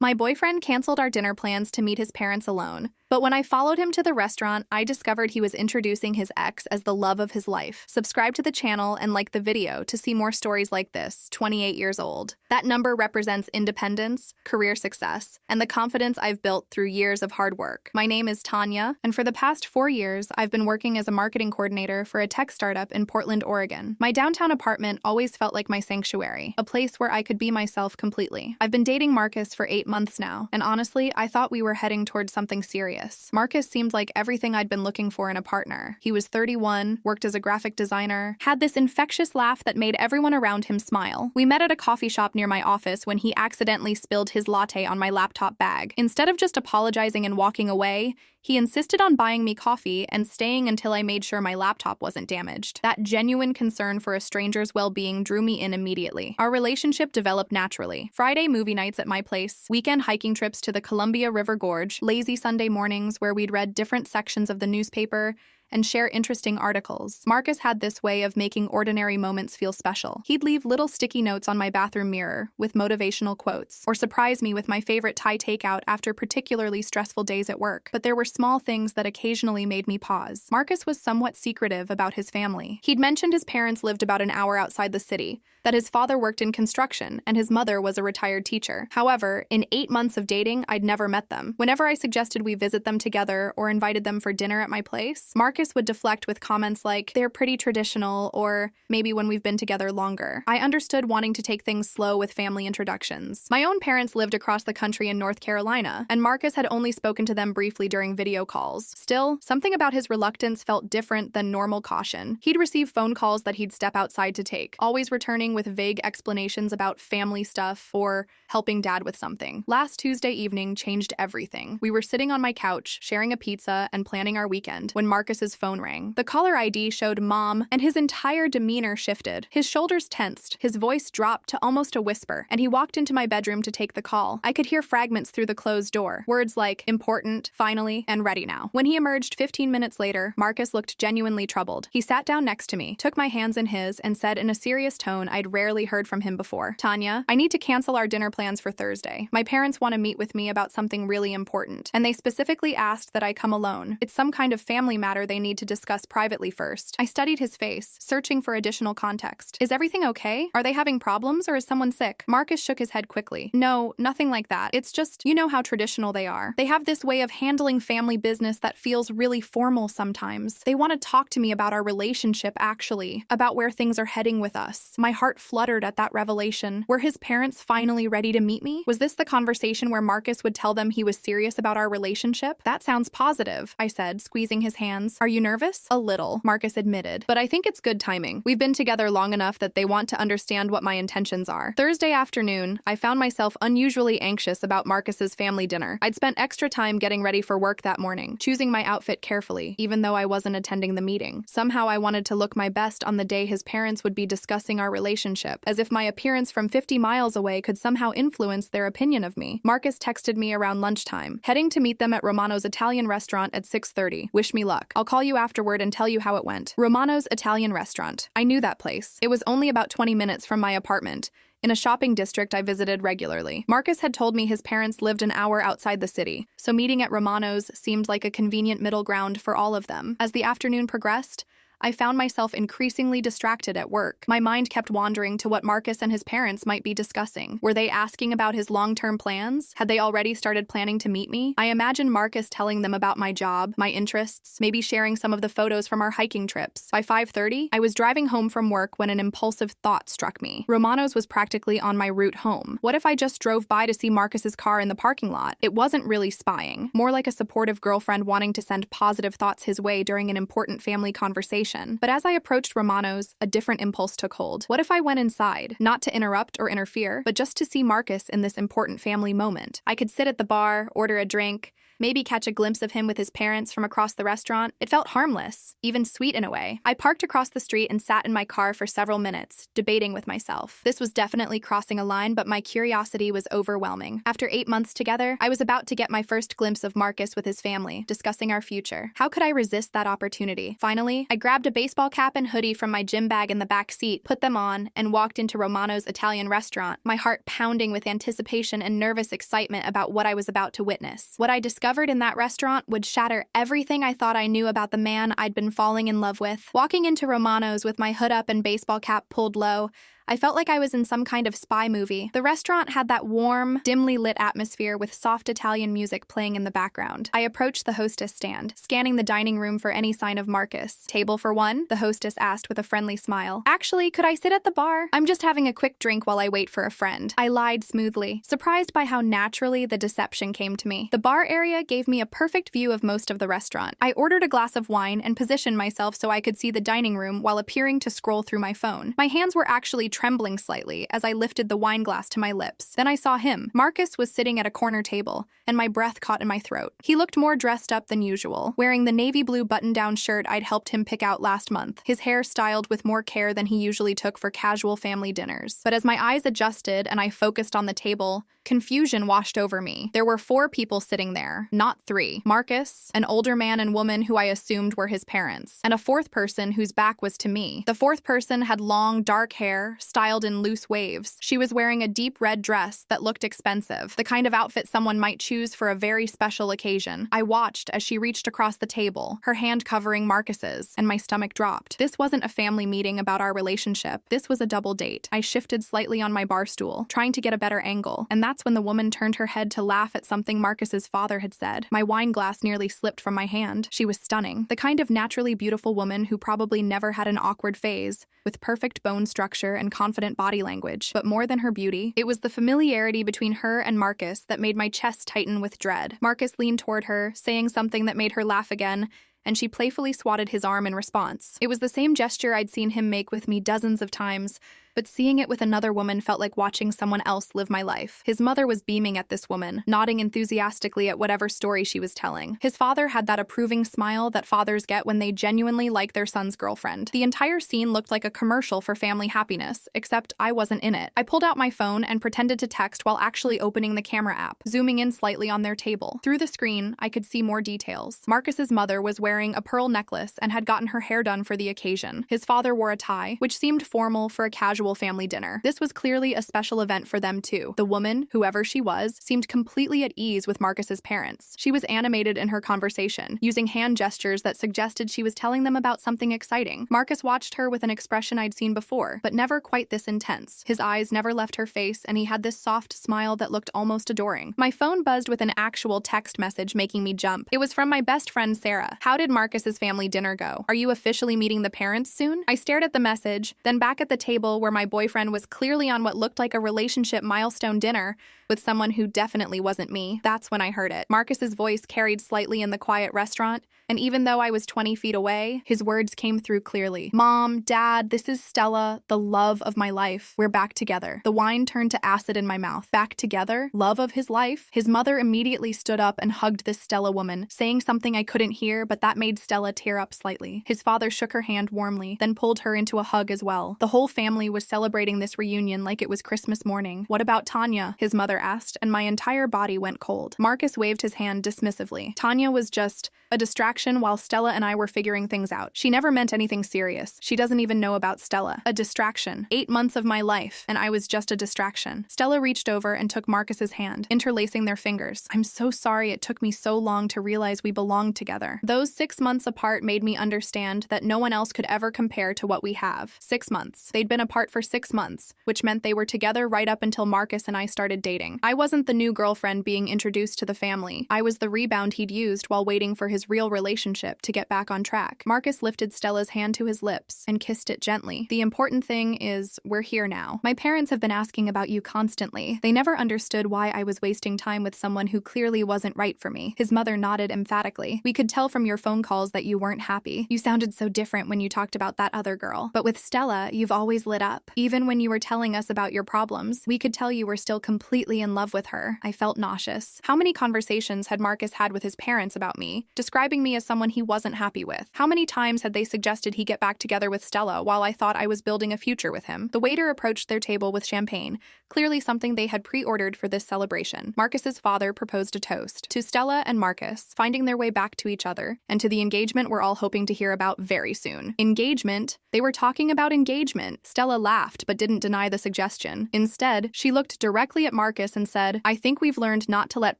My boyfriend canceled our dinner plans to meet his parents alone, but when I followed him to the restaurant, I discovered he was introducing his ex as the love of his life. Subscribe to the channel and like the video to see more stories like this, 28 years old. That number represents independence, career success, and the confidence I've built through years of hard work. My name is Tanya, and for the past 4 years, I've been working as a marketing coordinator for a tech startup in Portland, Oregon. My downtown apartment always felt like my sanctuary, a place where I could be myself completely. I've been dating Marcus for 8 months now, and honestly, I thought we were heading towards something serious. Marcus seemed like everything I'd been looking for in a partner. He was 31, worked as a graphic designer, had this infectious laugh that made everyone around him smile. We met at a coffee shop near my office when he accidentally spilled his latte on my laptop bag. Instead of just apologizing and walking away, he insisted on buying me coffee and staying until I made sure my laptop wasn't damaged. That genuine concern for a stranger's well-being drew me in immediately. Our relationship developed naturally. Friday movie nights at my place, weekend hiking trips to the Columbia River Gorge, lazy Sunday mornings where we'd read different sections of the newspaper and share interesting articles. Marcus had this way of making ordinary moments feel special. He'd leave little sticky notes on my bathroom mirror with motivational quotes, or surprise me with my favorite Thai takeout after particularly stressful days at work. But there were small things that occasionally made me pause. Marcus was somewhat secretive about his family. He'd mentioned his parents lived about an hour outside the city, that his father worked in construction, and his mother was a retired teacher. However, in 8 months of dating, I'd never met them. Whenever I suggested we visit them together or invited them for dinner at my place, Marcus would deflect with comments like, "They're pretty traditional," or "maybe when we've been together longer." I understood wanting to take things slow with family introductions. My own parents lived across the country in North Carolina, and Marcus had only spoken to them briefly during video calls. Still, something about his reluctance felt different than normal caution. He'd receive phone calls that he'd step outside to take, always returning with vague explanations about family stuff or helping dad with something. Last Tuesday evening changed everything. We were sitting on my couch, sharing a pizza and planning our weekend, when Marcus's phone rang. The caller ID showed Mom, and his entire demeanor shifted. His shoulders tensed, his voice dropped to almost a whisper, and he walked into my bedroom to take the call. I could hear fragments through the closed door, words like important, finally, and ready now. When he emerged 15 minutes later, Marcus looked genuinely troubled. He sat down next to me, took my hands in his, and said in a serious tone I'd rarely heard from him before, "Tanya, I need to cancel our dinner plans for Thursday. My parents want to meet with me about something really important, and they specifically asked that I come alone. It's some kind of family matter they need to discuss privately first." I studied his face, searching for additional context. "Is everything okay? Are they having problems or is someone sick?" Marcus shook his head quickly. "No, nothing like that. It's just, you know how traditional they are. They have this way of handling family business that feels really formal sometimes. They want to talk to me about our relationship, actually, about where things are heading with us." My heart fluttered at that revelation. Were his parents finally ready to meet me? Was this the conversation where Marcus would tell them he was serious about our relationship? "That sounds positive," I said, squeezing his hands. "Are you nervous?" "A little," Marcus admitted, "but I think it's good timing. We've been together long enough that they want to understand what my intentions are." Thursday afternoon, I found myself unusually anxious about Marcus's family dinner. I'd spent extra time getting ready for work that morning, choosing my outfit carefully, even though I wasn't attending the meeting. Somehow I wanted to look my best on the day his parents would be discussing our relationship, as if my appearance from 50 miles away could somehow influence their opinion of me. Marcus texted me around lunchtime, heading to meet them at Romano's Italian restaurant at 6:30. "Wish me luck. I'll call you afterward and tell you how it went." Romano's Italian restaurant. I knew that place. It was only about 20 minutes from my apartment, in a shopping district I visited regularly. Marcus had told me his parents lived an hour outside the city, so meeting at Romano's seemed like a convenient middle ground for all of them. As the afternoon progressed, I found myself increasingly distracted at work. My mind kept wandering to what Marcus and his parents might be discussing. Were they asking about his long-term plans? Had they already started planning to meet me? I imagined Marcus telling them about my job, my interests, maybe sharing some of the photos from our hiking trips. By 5:30, I was driving home from work when an impulsive thought struck me. Romano's was practically on my route home. What if I just drove by to see Marcus's car in the parking lot? It wasn't really spying, more like a supportive girlfriend wanting to send positive thoughts his way during an important family conversation. But as I approached Romano's, a different impulse took hold. What if I went inside, not to interrupt or interfere, but just to see Marcus in this important family moment? I could sit at the bar, order a drink, maybe catch a glimpse of him with his parents from across the restaurant. It felt harmless, even sweet in a way. I parked across the street and sat in my car for several minutes, debating with myself. This was definitely crossing a line, but my curiosity was overwhelming. After 8 months together, I was about to get my first glimpse of Marcus with his family, discussing our future. How could I resist that opportunity? Finally, I grabbed a baseball cap and hoodie from my gym bag in the back seat, put them on, and walked into Romano's Italian restaurant, my heart pounding with anticipation and nervous excitement about what I was about to witness. What I discovered in that restaurant would shatter everything I thought I knew about the man I'd been falling in love with. Walking into Romano's with my hood up and baseball cap pulled low, I felt like I was in some kind of spy movie. The restaurant had that warm, dimly lit atmosphere with soft Italian music playing in the background. I approached the hostess stand, scanning the dining room for any sign of Marcus. "Table for one?" the hostess asked with a friendly smile. "Actually, could I sit at the bar? I'm just having a quick drink while I wait for a friend." I lied smoothly, surprised by how naturally the deception came to me. The bar area gave me a perfect view of most of the restaurant. I ordered a glass of wine and positioned myself so I could see the dining room while appearing to scroll through my phone. My hands were actually trembling slightly as I lifted the wine glass to my lips. Then I saw him. Marcus was sitting at a corner table, and my breath caught in my throat. He looked more dressed up than usual, wearing the navy blue button-down shirt I'd helped him pick out last month, his hair styled with more care than he usually took for casual family dinners. But as my eyes adjusted and I focused on the table, confusion washed over me. There were 4 people sitting there, not 3. Marcus, an older man and woman who I assumed were his parents, and a 4th person whose back was to me. The 4th person had long, dark hair, styled in loose waves. She was wearing a deep red dress that looked expensive, the kind of outfit someone might choose for a very special occasion. I watched as she reached across the table, her hand covering Marcus's, and my stomach dropped. This wasn't a family meeting about our relationship. This was a double date. I shifted slightly on my bar stool, trying to get a better angle, and that's when the woman turned her head to laugh at something Marcus's father had said. My wine glass nearly slipped from my hand. She was stunning, the kind of naturally beautiful woman who probably never had an awkward phase, with perfect bone structure and confident body language. But more than her beauty, it was the familiarity between her and Marcus that made my chest tighten with dread. Marcus leaned toward her, saying something that made her laugh again, and she playfully swatted his arm in response. It was the same gesture I'd seen him make with me dozens of times, but seeing it with another woman felt like watching someone else live my life. His mother was beaming at this woman, nodding enthusiastically at whatever story she was telling. His father had that approving smile that fathers get when they genuinely like their son's girlfriend. The entire scene looked like a commercial for family happiness, except I wasn't in it. I pulled out my phone and pretended to text while actually opening the camera app, zooming in slightly on their table. Through the screen, I could see more details. Marcus's mother was wearing a pearl necklace and had gotten her hair done for the occasion. His father wore a tie, which seemed formal for a casual family dinner. This was clearly a special event for them too. The woman, whoever she was, seemed completely at ease with Marcus's parents. She was animated in her conversation, using hand gestures that suggested she was telling them about something exciting. Marcus watched her with an expression I'd seen before, but never quite this intense. His eyes never left her face, and he had this soft smile that looked almost adoring. My phone buzzed with an actual text message making me jump. It was from my best friend Sarah. "How did Marcus's family dinner go? Are you officially meeting the parents soon?" I stared at the message, then back at the table where my boyfriend was clearly on what looked like a relationship milestone dinner with someone who definitely wasn't me. That's when I heard it. Marcus's voice carried slightly in the quiet restaurant, and even though I was 20 feet away, his words came through clearly. "Mom, Dad, this is Stella, the love of my life. We're back together." The wine turned to acid in my mouth. Back together? Love of his life? His mother immediately stood up and hugged this Stella woman, saying something I couldn't hear, but that made Stella tear up slightly. His father shook her hand warmly, then pulled her into a hug as well. The whole family was celebrating this reunion like it was Christmas morning. "What about Tanya?" his mother asked, and my entire body went cold. Marcus waved his hand dismissively. "Tanya was just a distraction while Stella and I were figuring things out. She never meant anything serious. She doesn't even know about Stella. A distraction. 8 months of my life, and I was just a distraction." Stella reached over and took Marcus's hand, interlacing their fingers. "I'm so sorry it took me so long to realize we belonged together. Those 6 months apart made me understand that no one else could ever compare to what we have. 6 months. They'd been apart for 6 months, which meant they were together right up until Marcus and I started dating. I wasn't the new girlfriend being introduced to the family. I was the rebound he'd used while waiting for his real relationship to get back on track." Marcus lifted Stella's hand to his lips and kissed it gently. "The important thing is, we're here now. My parents have been asking about you constantly. They never understood why I was wasting time with someone who clearly wasn't right for me." His mother nodded emphatically. "We could tell from your phone calls that you weren't happy. You sounded so different when you talked about that other girl. But with Stella, you've always lit up. up. Even when you were telling us about your problems, we could tell you were still completely in love with her. I felt nauseous. How many conversations had Marcus had with his parents about me, describing me as someone he wasn't happy with? How many times had they suggested he get back together with Stella while I thought I was building a future with him? The waiter approached their table with champagne, clearly something they had pre-ordered for this celebration. Marcus's father proposed a toast to Stella and Marcus, finding their way back to each other, and to the engagement we're all hoping to hear about very soon. Engagement? They were talking about engagement. Stella laughed but didn't deny the suggestion. Instead, she looked directly at Marcus and said, "I think we've learned not to let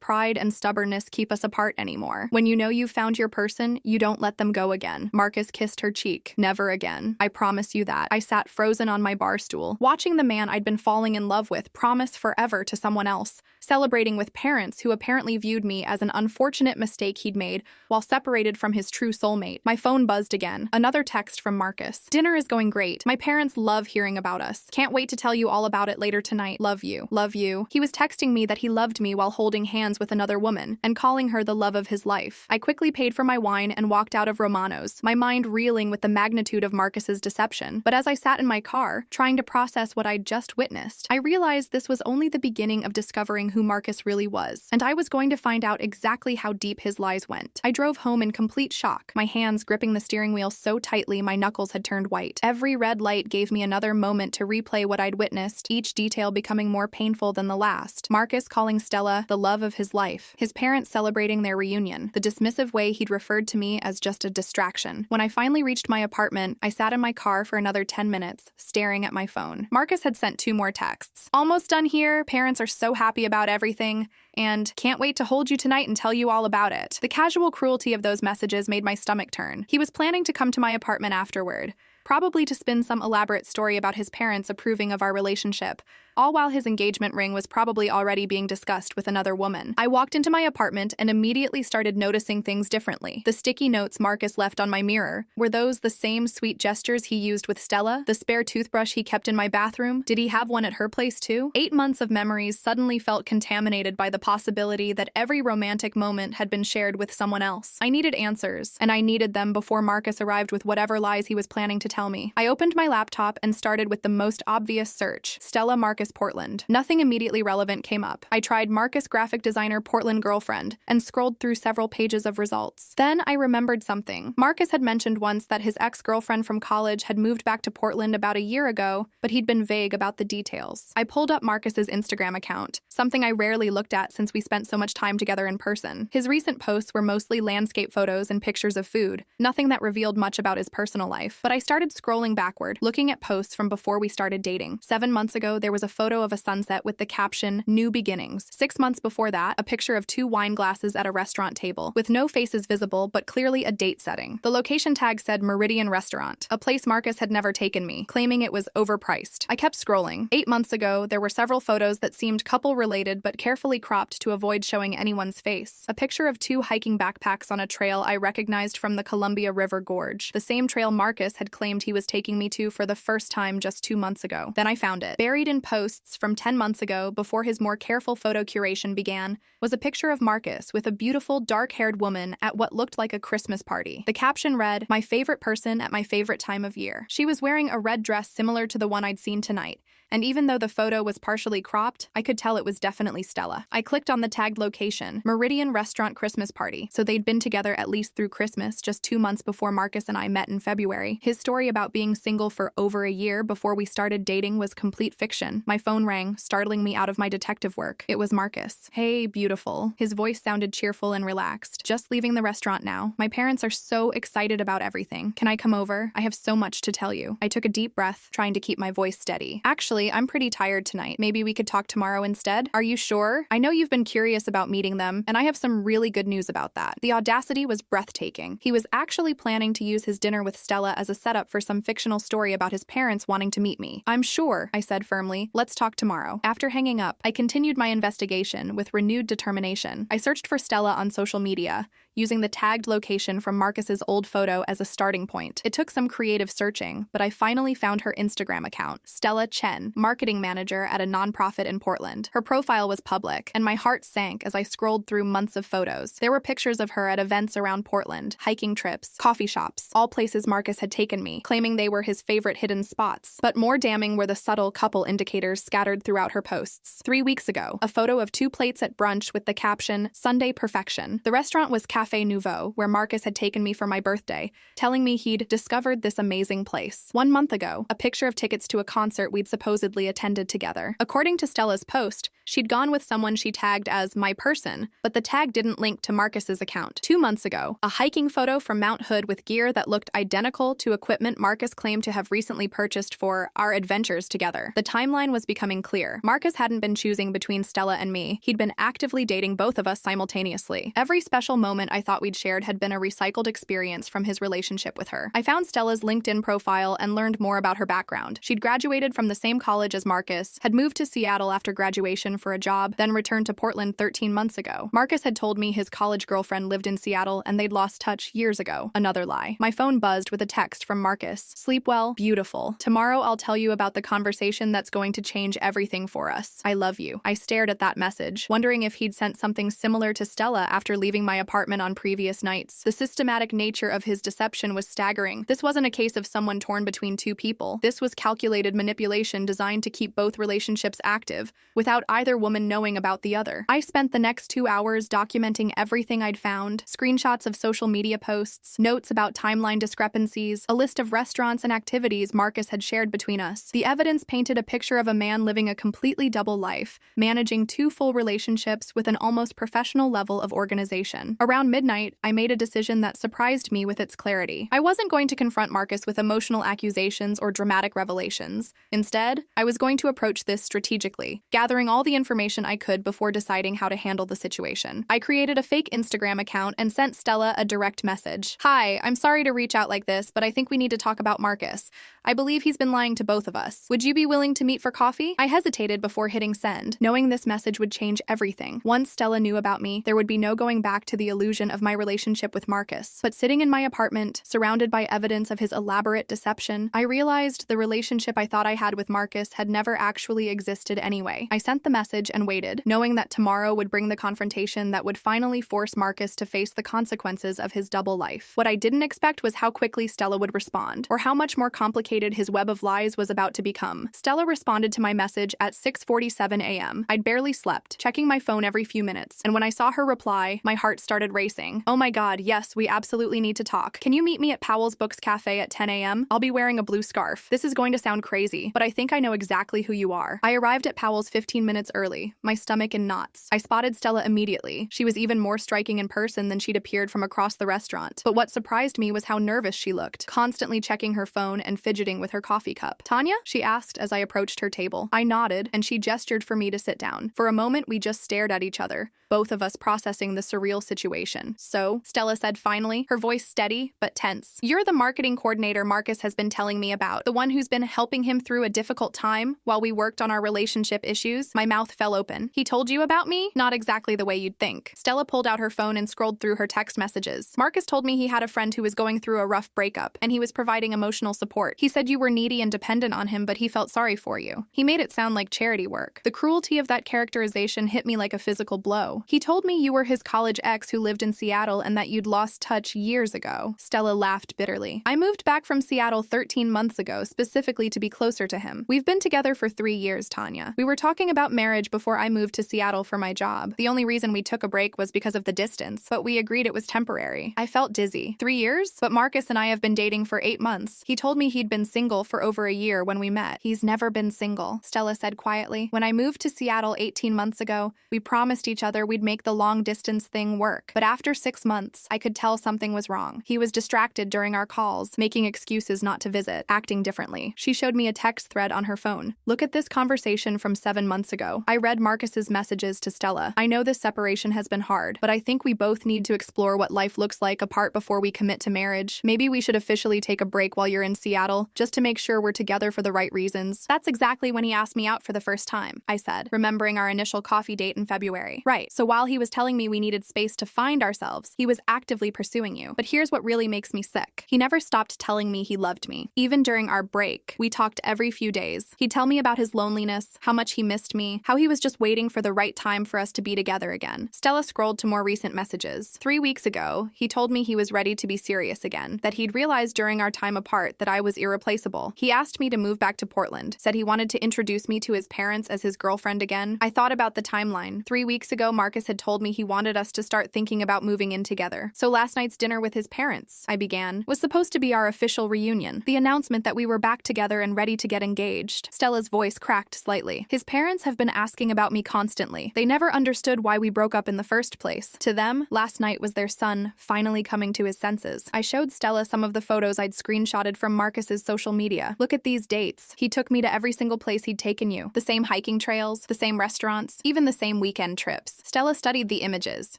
pride and stubbornness keep us apart anymore. When you know you've found your person, you don't let them go again." Marcus kissed her cheek. "Never again. I promise you that." I sat frozen on my bar stool, watching the man I'd been falling in love with promise forever to someone else, celebrating with parents who apparently viewed me as an unfortunate mistake he'd made while separated from his true soulmate. My phone buzzed again. Another text from Marcus. "Dinner is going great. My parents love hearing about us. Can't wait to tell you all about it later tonight. Love you. Love you." He was texting me that he loved me while holding hands with another woman and calling her the love of his life. I quickly paid for my wine and walked out of Romano's, my mind reeling with the magnitude of Marcus's deception. But as I sat in my car, trying to process what I'd just witnessed, I realized this was only the beginning of discovering who Marcus really was, and I was going to find out exactly how deep his lies went. I drove home in complete shock, my hands gripping the steering wheel so tightly my knuckles had turned white. Every red light gave me another moment to replay what I'd witnessed, each detail becoming more painful than the last. Marcus calling Stella the love of his life, his parents celebrating their reunion, the dismissive way he'd referred to me as just a distraction. When I finally reached my apartment, I sat in my car for another 10 minutes, staring at my phone. Marcus had sent 2 more texts. "Almost done here. Parents are so happy about everything," and "Can't wait to hold you tonight and tell you all about it." The casual cruelty of those messages made my stomach turn. He was planning to come to my apartment afterward, probably to spin some elaborate story about his parents approving of our relationship, all while his engagement ring was probably already being discussed with another woman. I walked into my apartment and immediately started noticing things differently. The sticky notes Marcus left on my mirror, were those the same sweet gestures he used with Stella? The spare toothbrush he kept in my bathroom? Did he have one at her place too? 8 months of memories suddenly felt contaminated by the possibility that every romantic moment had been shared with someone else. I needed answers, and I needed them before Marcus arrived with whatever lies he was planning to tell me. I opened my laptop and started with the most obvious search: Stella Marcus Portland. Nothing immediately relevant came up. I tried Marcus graphic designer Portland girlfriend and scrolled through several pages of results. Then I remembered something. Marcus had mentioned once that his ex-girlfriend from college had moved back to Portland about a year ago, but he'd been vague about the details. I pulled up Marcus's Instagram account, something I rarely looked at since we spent so much time together in person. His recent posts were mostly landscape photos and pictures of food, nothing that revealed much about his personal life. But I started scrolling backward, looking at posts from before we started dating. 7 months ago, there was a photo of a sunset with the caption, "New Beginnings." 6 months before that, a picture of 2 wine glasses at a restaurant table, with no faces visible, but clearly a date setting. The location tag said Meridian Restaurant, a place Marcus had never taken me, claiming it was overpriced. I kept scrolling. 8 months ago, there were several photos that seemed couple-related but carefully cropped to avoid showing anyone's face. A picture of 2 hiking backpacks on a trail I recognized from the Columbia River Gorge, the same trail Marcus had claimed he was taking me to for the first time just 2 months ago. Then I found it. Buried in posts from 10 months ago, before his more careful photo curation began, was a picture of Marcus with a beautiful, dark-haired woman at what looked like a Christmas party. The caption read, "My favorite person at my favorite time of year." She was wearing a red dress similar to the one I'd seen tonight, and even though the photo was partially cropped, I could tell it was definitely Stella. I clicked on the tagged location, Meridian Restaurant Christmas Party, so they'd been together at least through Christmas, just 2 months before Marcus and I met in February. His story about being single for over a year before we started dating was complete fiction. My phone rang, startling me out of my detective work. It was Marcus. "Hey, beautiful." His voice sounded cheerful and relaxed. "Just leaving the restaurant now. My parents are so excited about everything. Can I come over? I have so much to tell you." I took a deep breath, trying to keep my voice steady. "Actually, I'm pretty tired tonight. Maybe we could talk tomorrow instead?" "Are you sure? I know you've been curious about meeting them, and I have some really good news about that." The audacity was breathtaking. He was actually planning to use his dinner with Stella as a setup for some fictional story about his parents wanting to meet me. "I'm sure," I said firmly. "Let's talk tomorrow." After hanging up, I continued my investigation with renewed determination. I searched for Stella on social media, using the tagged location from Marcus's old photo as a starting point. It took some creative searching, but I finally found her Instagram account, Stella Chen. Johnson, marketing manager at a nonprofit in Portland. Her profile was public, and my heart sank as I scrolled through months of photos. There were pictures of her at events around Portland, hiking trips, coffee shops, all places Marcus had taken me, claiming they were his favorite hidden spots. But more damning were the subtle couple indicators scattered throughout her posts. 3 weeks ago, a photo of 2 plates at brunch with the caption, "Sunday Perfection." The restaurant was Café Nouveau, where Marcus had taken me for my birthday, telling me he'd discovered this amazing place. 1 month ago, a picture of tickets to a concert we'd supposedly attended together. According to Stella's post, she'd gone with someone she tagged as my person, but the tag didn't link to Marcus's account. 2 months ago, a hiking photo from Mount Hood with gear that looked identical to equipment Marcus claimed to have recently purchased for our adventures together. The timeline was becoming clear. Marcus hadn't been choosing between Stella and me. He'd been actively dating both of us simultaneously. Every special moment I thought we'd shared had been a recycled experience from his relationship with her. I found Stella's LinkedIn profile and learned more about her background. She'd graduated from the same college as Marcus, had moved to Seattle after graduation for a job, then returned to Portland 13 months ago. Marcus had told me his college girlfriend lived in Seattle and they'd lost touch years ago. Another lie. My phone buzzed with a text from Marcus. "Sleep well, beautiful. Tomorrow I'll tell you about the conversation that's going to change everything for us. I love you." I stared at that message, wondering if he'd sent something similar to Stella after leaving my apartment on previous nights. The systematic nature of his deception was staggering. This wasn't a case of someone torn between 2 people. This was calculated manipulation designed to keep both relationships active, without either woman knowing about the other. I spent the next 2 hours documenting everything I'd found, screenshots of social media posts, notes about timeline discrepancies, a list of restaurants and activities Marcus had shared between us. The evidence painted a picture of a man living a completely double life, managing 2 full relationships with an almost professional level of organization. Around midnight, I made a decision that surprised me with its clarity. I wasn't going to confront Marcus with emotional accusations or dramatic revelations. Instead, I was going to approach this strategically, gathering all the information I could before deciding how to handle the situation. I created a fake Instagram account and sent Stella a direct message. "Hi, I'm sorry to reach out like this, but I think we need to talk about Marcus. I believe he's been lying to both of us. Would you be willing to meet for coffee?" I hesitated before hitting send, knowing this message would change everything. Once Stella knew about me, there would be no going back to the illusion of my relationship with Marcus. But sitting in my apartment, surrounded by evidence of his elaborate deception, I realized the relationship I thought I had with Marcus had never actually existed anyway. I sent the message and waited, knowing that tomorrow would bring the confrontation that would finally force Marcus to face the consequences of his double life. What I didn't expect was how quickly Stella would respond, or how much more complicated his web of lies was about to become. Stella responded to my message at 6:47 a.m. I'd barely slept, checking my phone every few minutes, and when I saw her reply, my heart started racing. "Oh my god, yes, we absolutely need to talk. Can you meet me at Powell's Books Cafe at 10 a.m.? I'll be wearing a blue scarf. This is going to sound crazy, but I think I know exactly who you are." I arrived at Powell's 15 minutes early, my stomach in knots. I spotted Stella immediately. She was even more striking in person than she'd appeared from across the restaurant. But what surprised me was how nervous she looked, constantly checking her phone and fidgeting with her coffee cup. "Tanya?" she asked as I approached her table. I nodded, and she gestured for me to sit down. For a moment, we just stared at each other, both of us processing the surreal situation. "So," Stella said finally, her voice steady but tense, "you're the marketing coordinator Marcus has been telling me about, the one who's been helping him through a difficult time while we worked on our relationship issues." My mouth fell open. "He told you about me?" "Not exactly the way you'd think." Stella pulled out her phone and scrolled through her text messages. "Marcus told me he had a friend who was going through a rough breakup, and he was providing emotional support. He said you were needy and dependent on him, but he felt sorry for you. He made it sound like charity work." The cruelty of that characterization hit me like a physical blow. "He told me you were his college ex who lived in Seattle and that you'd lost touch years ago." Stella laughed bitterly. "I moved back from Seattle 13 months ago, specifically to be closer to him. We've been together for 3 years, Tanya. We were talking about marriage before I moved to Seattle for my job. The only reason we took a break was because of the distance, but we agreed it was temporary." I felt dizzy. 3 years? But Marcus and I have been dating for 8 months. He told me he'd been single for over a year when we met. "He's never been single," Stella said quietly. "When I moved to Seattle 18 months ago, we promised each other we'd make the long-distance thing work. But after 6 months, I could tell something was wrong. He was distracted during our calls, making excuses not to visit, acting differently." She showed me a text thread on her phone. "Look at this conversation from 7 months ago." I read Marcus's messages to Stella. "I know this separation has been hard, but I think we both need to explore what life looks like apart before we commit to marriage. Maybe we should officially take a break while you're in Seattle, just to make sure we're together for the right reasons." "That's exactly when he asked me out for the first time," I said, remembering our initial coffee date in February. "Right, so So while he was telling me we needed space to find ourselves, he was actively pursuing you. But here's what really makes me sick. He never stopped telling me he loved me. Even during our break, we talked every few days. He'd tell me about his loneliness, how much he missed me, how he was just waiting for the right time for us to be together again. Stella scrolled to more recent messages. 3 weeks ago, he told me he was ready to be serious again, that he'd realized during our time apart that I was irreplaceable. He asked me to move back to Portland, said he wanted to introduce me to his parents as his girlfriend again. I thought about the timeline. 3 weeks ago, Marcus had told me he wanted us to start thinking about moving in together. So last night's dinner with his parents, I began, was supposed to be our official reunion, the announcement that we were back together and ready to get engaged. Stella's voice cracked slightly. His parents have been asking about me constantly. They never understood why we broke up in the first place. To them, last night was their son finally coming to his senses. I showed Stella some of the photos I'd screenshotted from Marcus's social media. Look at these dates. He took me to every single place he'd taken you. The same hiking trails, the same restaurants, even the same weekend trips. Stella studied the images,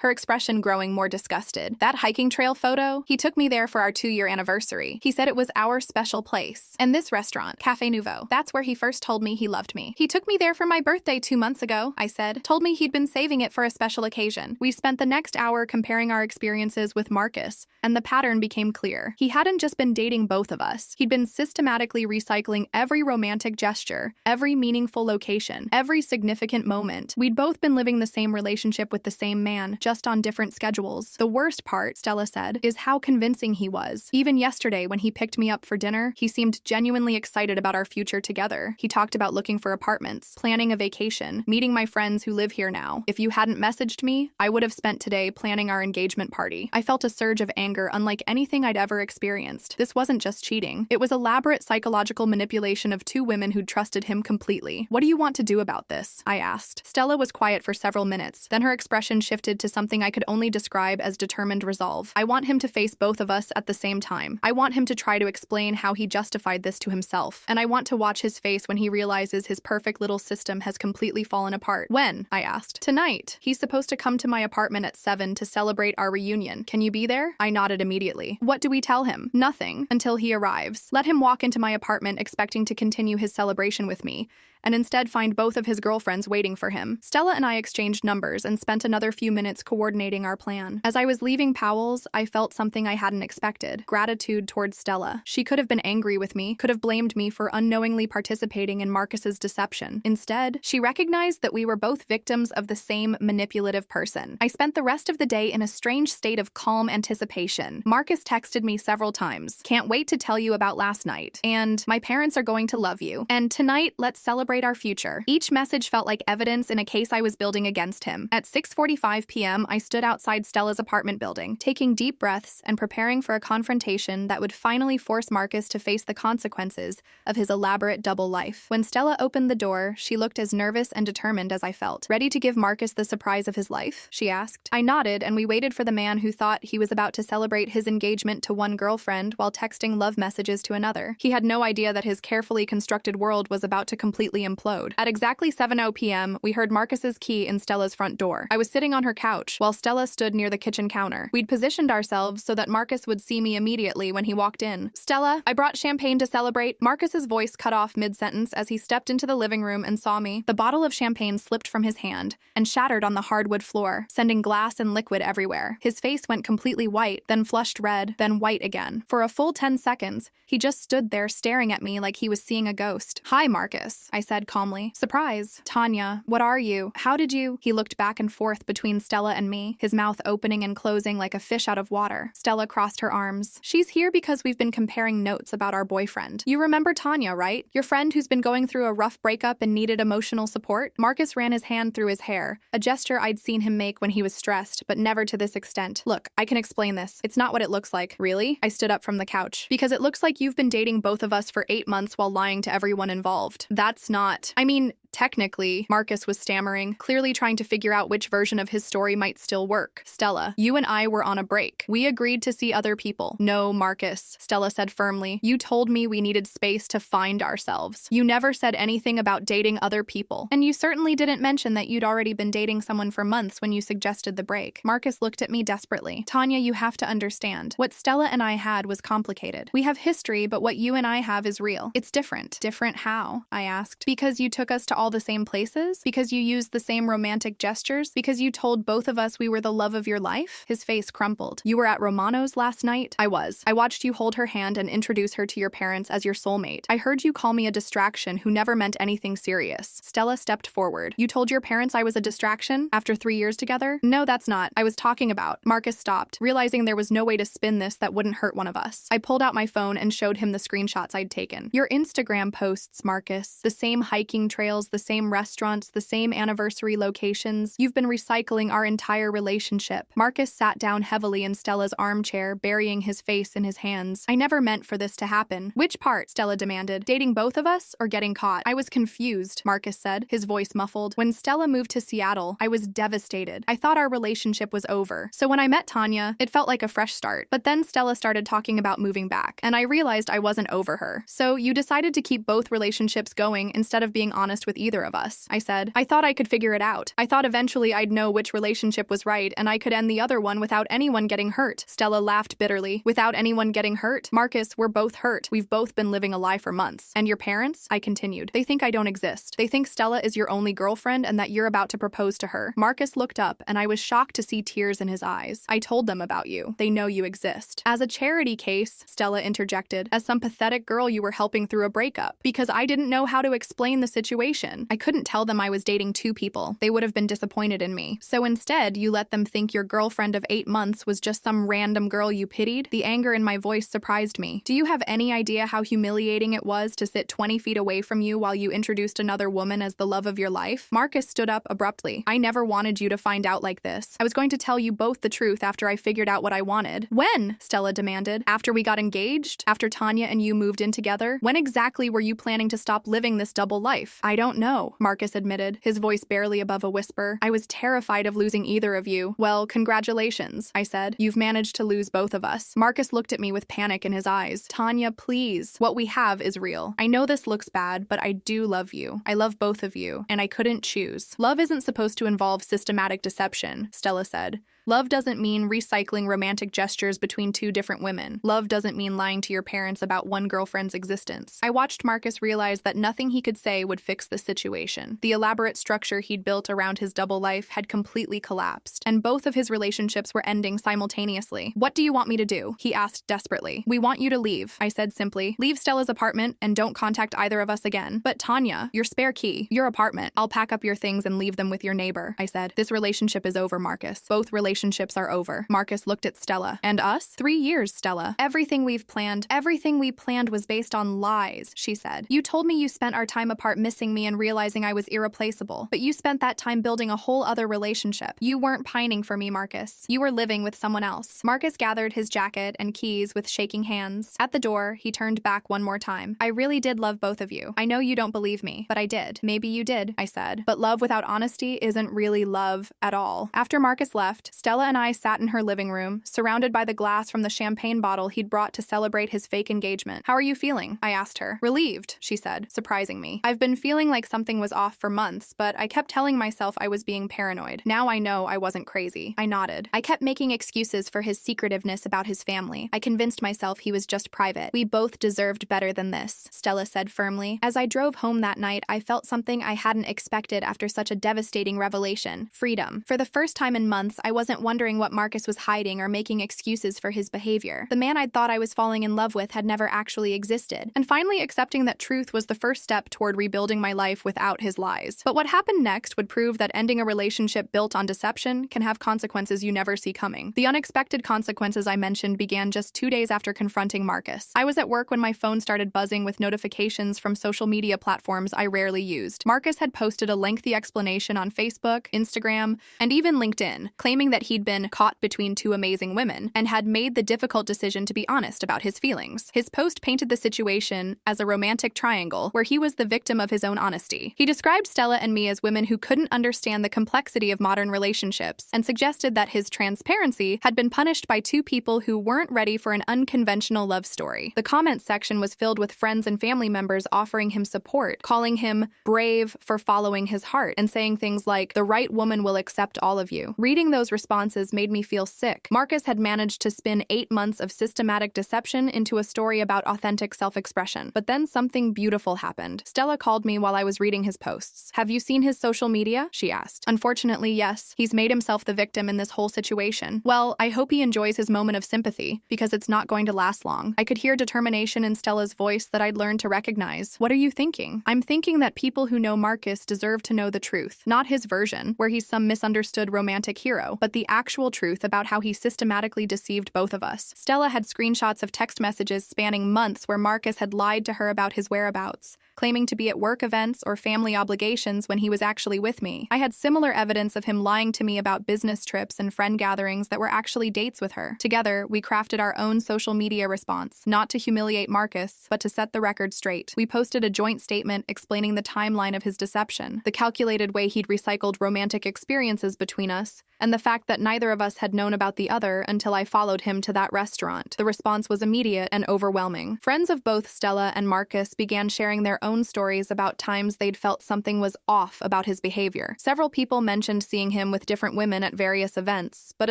her expression growing more disgusted. That hiking trail photo? He took me there for our 2-year anniversary. He said it was our special place. And this restaurant, Cafe Nouveau, that's where he first told me he loved me. He took me there for my birthday 2 months ago, I said. Told me he'd been saving it for a special occasion. We spent the next hour comparing our experiences with Marcus, and the pattern became clear. He hadn't just been dating both of us. He'd been systematically recycling every romantic gesture, every meaningful location, every significant moment. We'd both been living the same relationship with the same man, just on different schedules. The worst part, Stella said, is how convincing he was. Even yesterday, when he picked me up for dinner, he seemed genuinely excited about our future together. He talked about looking for apartments, planning a vacation, meeting my friends who live here now. If you hadn't messaged me, I would have spent today planning our engagement party. I felt a surge of anger unlike anything I'd ever experienced. This wasn't just cheating. It was elaborate psychological manipulation of 2 women who'd trusted him completely. What do you want to do about this? I asked. Stella was quiet for several minutes. Then her expression shifted to something I could only describe as determined resolve. I want him to face both of us at the same time. I want him to try to explain how he justified this to himself. And I want to watch his face when he realizes his perfect little system has completely fallen apart. When? I asked. Tonight. He's supposed to come to my apartment at 7 to celebrate our reunion. Can you be there? I nodded immediately. What do we tell him? Nothing, until he arrives. Let him walk into my apartment expecting to continue his celebration with me, and instead find both of his girlfriends waiting for him. Stella and I exchanged numbers and spent another few minutes coordinating our plan. As I was leaving Powell's, I felt something I hadn't expected: gratitude towards Stella. She could have been angry with me, could have blamed me for unknowingly participating in Marcus's deception. Instead, she recognized that we were both victims of the same manipulative person. I spent the rest of the day in a strange state of calm anticipation. Marcus texted me several times. Can't wait to tell you about last night. And my parents are going to love you. And tonight, let's celebrate our future. Each message felt like evidence in a case I was building against him. At 6:45 p.m., I stood outside Stella's apartment building, taking deep breaths and preparing for a confrontation that would finally force Marcus to face the consequences of his elaborate double life. When Stella opened the door, she looked as nervous and determined as I felt. Ready to give Marcus the surprise of his life? She asked. I nodded, and we waited for the man who thought he was about to celebrate his engagement to one girlfriend while texting love messages to another. He had no idea that his carefully constructed world was about to completely implode. At exactly 7:00 p.m., we heard Marcus's key in Stella's front door. I was sitting on her couch, while Stella stood near the kitchen counter. We'd positioned ourselves so that Marcus would see me immediately when he walked in. Stella, I brought champagne to celebrate. Marcus's voice cut off mid-sentence as he stepped into the living room and saw me. The bottle of champagne slipped from his hand and shattered on the hardwood floor, sending glass and liquid everywhere. His face went completely white, then flushed red, then white again. For a full 10 seconds, he just stood there staring at me like he was seeing a ghost. Hi, Marcus, I said calmly. Surprise. Tanya, what are you? How did you? He looked back and forth between Stella and me, his mouth opening and closing like a fish out of water. Stella crossed her arms. She's here because we've been comparing notes about our boyfriend. You remember Tanya, right? Your friend who's been going through a rough breakup and needed emotional support? Marcus ran his hand through his hair, a gesture I'd seen him make when he was stressed, but never to this extent. Look, I can explain this. It's not what it looks like. Really? I stood up from the couch. Because it looks like you've been dating both of us for 8 months while lying to everyone involved. That's not... I mean, technically, Marcus was stammering, clearly trying to figure out which version of his story might still work. Stella, you and I were on a break. We agreed to see other people. No, Marcus, Stella said firmly. You told me we needed space to find ourselves. You never said anything about dating other people. And you certainly didn't mention that you'd already been dating someone for months when you suggested the break. Marcus looked at me desperately. Tanya, you have to understand. What Stella and I had was complicated. We have history, but what you and I have is real. It's different. Different how? I asked. Because you took us to all the same places? Because you used the same romantic gestures? Because you told both of us we were the love of your life? His face crumpled. You were at Romano's last night? I was. I watched you hold her hand and introduce her to your parents as your soulmate. I heard you call me a distraction who never meant anything serious. Stella stepped forward. You told your parents I was a distraction after 3 years together? No, that's not. I was talking about. Marcus stopped, realizing there was no way to spin this that wouldn't hurt one of us. I pulled out my phone and showed him the screenshots I'd taken. Your Instagram posts, Marcus. The same hiking trails, the same restaurants, the same anniversary locations. You've been recycling our entire relationship. Marcus sat down heavily in Stella's armchair, burying his face in his hands. I never meant for this to happen. Which part? Stella demanded. Dating both of us or getting caught? I was confused, Marcus said, his voice muffled. When Stella moved to Seattle, I was devastated. I thought our relationship was over. So when I met Tanya, it felt like a fresh start. But then Stella started talking about moving back, and I realized I wasn't over her. So you decided to keep both relationships going instead of being honest with either of us, I said. I thought I could figure it out. I thought eventually I'd know which relationship was right and I could end the other one without anyone getting hurt. Stella laughed bitterly. Without anyone getting hurt? Marcus, we're both hurt. We've both been living a lie for months. And your parents? I continued. They think I don't exist. They think Stella is your only girlfriend and that you're about to propose to her. Marcus looked up and I was shocked to see tears in his eyes. I told them about you. They know you exist. As a charity case, Stella interjected, as some pathetic girl you were helping through a breakup. Because I didn't know how to explain the situation. I couldn't tell them I was dating 2 people. They would have been disappointed in me. So instead, you let them think your girlfriend of 8 months was just some random girl you pitied? The anger in my voice surprised me. Do you have any idea how humiliating it was to sit 20 feet away from you while you introduced another woman as the love of your life? Marcus stood up abruptly. I never wanted you to find out like this. I was going to tell you both the truth after I figured out what I wanted. When? Stella demanded. After we got engaged? After Tanya and you moved in together? When exactly were you planning to stop living this double life? I don't know, Marcus admitted, his voice barely above a whisper. I was terrified of losing either of you. Well, congratulations, I said. You've managed to lose both of us. Marcus looked at me with panic in his eyes. Tanya, please. What we have is real. I know this looks bad, but I do love you. I love both of you, and I couldn't choose. Love isn't supposed to involve systematic deception, Stella said. Love doesn't mean recycling romantic gestures between 2 different women. Love doesn't mean lying to your parents about one girlfriend's existence. I watched Marcus realize that nothing he could say would fix the situation. The elaborate structure he'd built around his double life had completely collapsed, and both of his relationships were ending simultaneously. What do you want me to do? He asked desperately. We want you to leave, I said simply. Leave Stella's apartment and don't contact either of us again. But Tanya, your spare key, your apartment. I'll pack up your things and leave them with your neighbor, I said. This relationship is over, Marcus. Both relationships are over. Marcus looked at Stella. And us? 3 years, Stella. Everything we planned was based on lies, she said. You told me you spent our time apart missing me and realizing I was irreplaceable. But you spent that time building a whole other relationship. You weren't pining for me, Marcus. You were living with someone else. Marcus gathered his jacket and keys with shaking hands. At the door, he turned back one more time. I really did love both of you. I know you don't believe me, but I did. Maybe you did, I said. But love without honesty isn't really love at all. After Marcus left, Stella and I sat in her living room, surrounded by the glass from the champagne bottle he'd brought to celebrate his fake engagement. How are you feeling? I asked her. Relieved, she said, surprising me. I've been feeling like something was off for months, but I kept telling myself I was being paranoid. Now I know I wasn't crazy. I nodded. I kept making excuses for his secretiveness about his family. I convinced myself he was just private. We both deserved better than this, Stella said firmly. As I drove home that night, I felt something I hadn't expected after such a devastating revelation. Freedom. For the first time in months, I wasn't wondering what Marcus was hiding or making excuses for his behavior. The man I'd thought I was falling in love with had never actually existed. And finally accepting that truth was the first step toward rebuilding my life without his lies. But what happened next would prove that ending a relationship built on deception can have consequences you never see coming. The unexpected consequences I mentioned began just 2 days after confronting Marcus. I was at work when my phone started buzzing with notifications from social media platforms I rarely used. Marcus had posted a lengthy explanation on Facebook, Instagram, and even LinkedIn, claiming that he'd been caught between 2 amazing women and had made the difficult decision to be honest about his feelings. His post painted the situation as a romantic triangle where he was the victim of his own honesty. He described Stella and me as women who couldn't understand the complexity of modern relationships and suggested that his transparency had been punished by 2 people who weren't ready for an unconventional love story. The comments section was filled with friends and family members offering him support, calling him brave for following his heart, and saying things like, "The right woman will accept all of you." Reading those responses made me feel sick. Marcus had managed to spin 8 months of systematic deception into a story about authentic self-expression. But then something beautiful happened. Stella called me while I was was reading his posts. "Have you seen his social media?" she asked. "Unfortunately, yes. He's made himself the victim in this whole situation. Well, I hope he enjoys his moment of sympathy, because it's not going to last long." I could hear determination in Stella's voice that I'd learned to recognize. "What are you thinking?" "I'm thinking that people who know Marcus deserve to know the truth. Not his version, where he's some misunderstood romantic hero, but the actual truth about how he systematically deceived both of us." Stella had screenshots of text messages spanning months where Marcus had lied to her about his whereabouts, claiming to be at work events or family obligations when he was actually with me. I had similar evidence of him lying to me about business trips and friend gatherings that were actually dates with her. Together, we crafted our own social media response, not to humiliate Marcus, but to set the record straight. We posted a joint statement explaining the timeline of his deception, the calculated way he'd recycled romantic experiences between us, and the fact that neither of us had known about the other until I followed him to that restaurant. The response was immediate and overwhelming. Friends of both Stella and Marcus began sharing their own stories about times they'd felt something was off about his behavior. Several people mentioned seeing him with different women at various events, but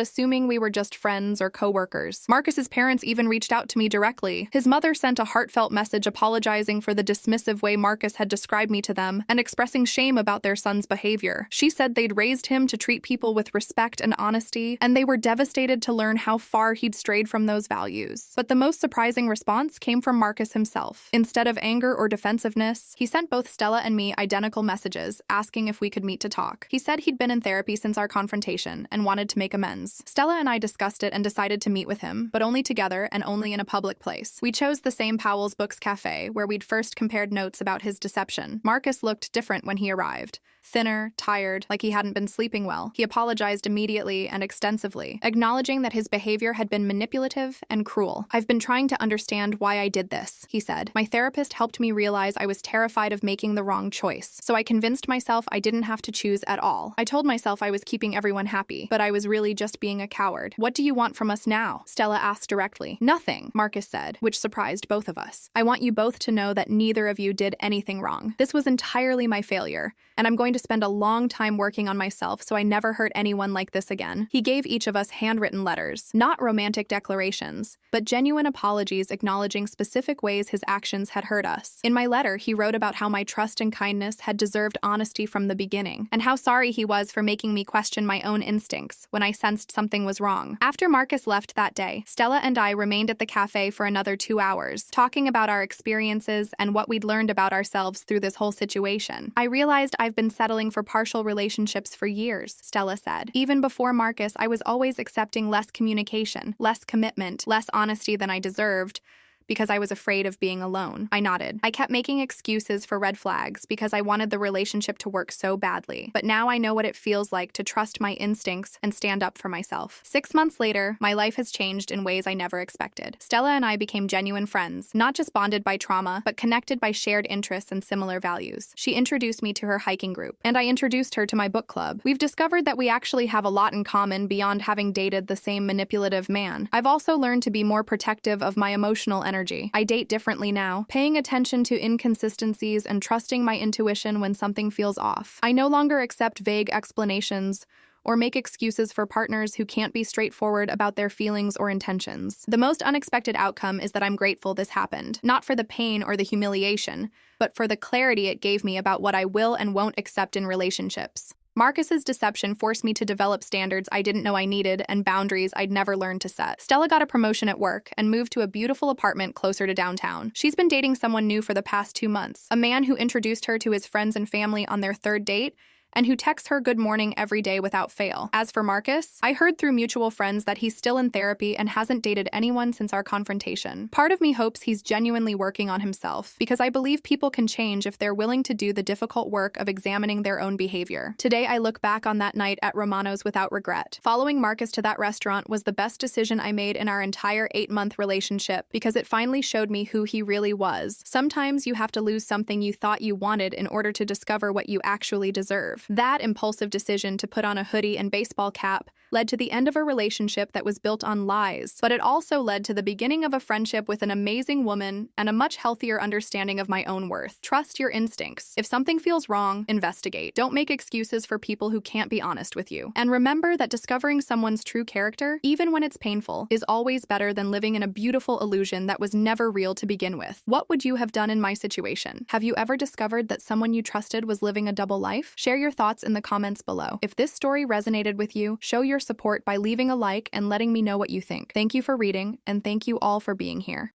assuming we were just friends or co-workers. Marcus's parents even reached out to me directly. His mother sent a heartfelt message apologizing for the dismissive way Marcus had described me to them and expressing shame about their son's behavior. She said they'd raised him to treat people with respect and honesty, and they were devastated to learn how far he'd strayed from those values. But the most surprising response came from Marcus himself. Instead of anger or defensiveness, he sent both Stella and me identical messages, asking if we could meet to talk. He said he'd been in therapy since our confrontation and wanted to make amends. Stella and I discussed it and decided to meet with him, but only together and only in a public place. We chose the same Powell's Books cafe, where we'd first compared notes about his deception. Marcus looked different when he arrived. Thinner, tired, like he hadn't been sleeping well. He apologized immediately and extensively, acknowledging that his behavior had been manipulative and cruel. "I've been trying to understand why I did this," he said. "My therapist helped me realize I was terrified of making the wrong choice, so I convinced myself I didn't have to choose at all. I told myself I was keeping everyone happy, but I was really just being a coward." "What do you want from us now?" Stella asked directly. "Nothing," Marcus said, which surprised both of us. "I want you both to know that neither of you did anything wrong. This was entirely my failure, and I'm going to spend a long time working on myself so I never hurt anyone like this again." He gave each of us handwritten letters, not romantic declarations, but genuine apologies acknowledging specific ways his actions had hurt us. In my letter, he wrote about how my trust and kindness had deserved honesty from the beginning, and how sorry he was for making me question my own instincts when I sensed something was wrong. After Marcus left that day, Stella and I remained at the cafe for another 2 hours, talking about our experiences and what we'd learned about ourselves through this whole situation. "I realized I've been settling for partial relationships for years," Stella said. "Even before Marcus, I was always accepting less communication, less commitment, less honesty than I deserved, because I was afraid of being alone." I nodded. "I kept making excuses for red flags because I wanted the relationship to work so badly. But now I know what it feels like to trust my instincts and stand up for myself." 6 months later, my life has changed in ways I never expected. Stella and I became genuine friends, not just bonded by trauma, but connected by shared interests and similar values. She introduced me to her hiking group, and I introduced her to my book club. We've discovered that we actually have a lot in common beyond having dated the same manipulative man. I've also learned to be more protective of my emotional energy. I date differently now, paying attention to inconsistencies and trusting my intuition when something feels off. I no longer accept vague explanations or make excuses for partners who can't be straightforward about their feelings or intentions. The most unexpected outcome is that I'm grateful this happened, not for the pain or the humiliation, but for the clarity it gave me about what I will and won't accept in relationships. Marcus's deception forced me to develop standards I didn't know I needed and boundaries I'd never learned to set. Stella got a promotion at work and moved to a beautiful apartment closer to downtown. She's been dating someone new for the past 2 months, a man who introduced her to his friends and family on their 3rd date and who texts her good morning every day without fail. As for Marcus, I heard through mutual friends that he's still in therapy and hasn't dated anyone since our confrontation. Part of me hopes he's genuinely working on himself, because I believe people can change if they're willing to do the difficult work of examining their own behavior. Today, I look back on that night at Romano's without regret. Following Marcus to that restaurant was the best decision I made in our entire 8-month relationship, because it finally showed me who he really was. Sometimes you have to lose something you thought you wanted in order to discover what you actually deserve. That impulsive decision to put on a hoodie and baseball cap led to the end of a relationship that was built on lies, but it also led to the beginning of a friendship with an amazing woman and a much healthier understanding of my own worth. Trust your instincts. If something feels wrong, investigate. Don't make excuses for people who can't be honest with you. And remember that discovering someone's true character, even when it's painful, is always better than living in a beautiful illusion that was never real to begin with. What would you have done in my situation? Have you ever discovered that someone you trusted was living a double life? Share your thoughts in the comments below. If this story resonated with you, show your support by leaving a like and letting me know what you think. Thank you for reading, and thank you all for being here.